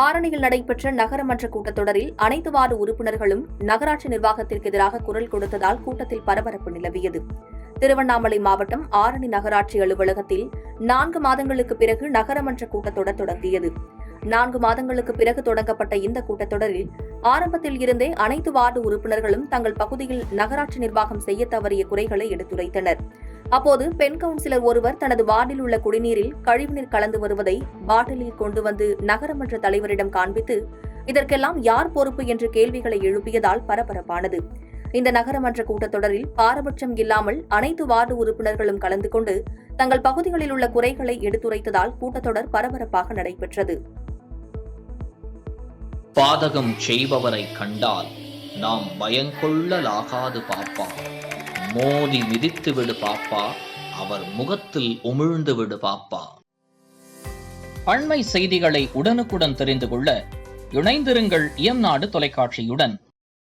ஆரணியில் நடைபெற்ற நகரமன்ற கூட்டத்தொடரில் அனைத்து வார்டு உறுப்பினர்களும் நகராட்சி நிர்வாகத்திற்கு எதிராக குரல் கொடுத்ததால் கூட்டத்தில் பரபரப்பு நிலவியது. திருவண்ணாமலை மாவட்டம் ஆரணி நகராட்சி அலுவலகத்தில் 4 மாதங்களுக்கு பிறகு நகரமன்ற கூட்டத்தொடர் தொடங்கியது. 4 மாதங்களுக்கு பிறகு தொடங்கப்பட்ட இந்த கூட்டத்தொடரில் ஆரம்பத்தில் இருந்தே அனைத்து வார்டு உறுப்பினர்களும் தங்கள் பகுதியில் நகராட்சி நிர்வாகம் செய்ய தவறிய குறைகளை எடுத்துரைத்தனர். அப்போது பெண் கவுன்சிலர் ஒருவர் தனது வார்டில் உள்ள குடிநீரில் கழிவுநீர் கலந்து வருவதை பாட்டிலில் கொண்டு வந்து நகரமன்ற தலைவரிடம் காண்பித்து இதற்கெல்லாம் யார் பொறுப்பு என்று கேள்விகளை எழுப்பியதால் பரபரப்பானது. இந்த நகரமன்ற கூட்டத்தொடரில் பாரபட்சம் இல்லாமல் அனைத்து வார்டு உறுப்பினர்களும் கலந்து கொண்டு தங்கள் பகுதிகளில் உள்ள குறைகளை எடுத்துரைத்ததால் கூட்டத்தொடர் பரபரப்பாக நடைபெற்றது. பாதகம் செய்பவரை கண்டால் நாம் பயங்கொள்ளலாகாது பாப்பா, மோதி மிதித்து விடு பாப்பா, அவர் முகத்தில் உமிழ்ந்து விடு பாப்பா. அண்மை செய்திகளை உடனுக்குடன் தெரிந்து கொள்ள இணைந்திருங்கள் இயம்நாடு தொலைக்காட்சியுடன்.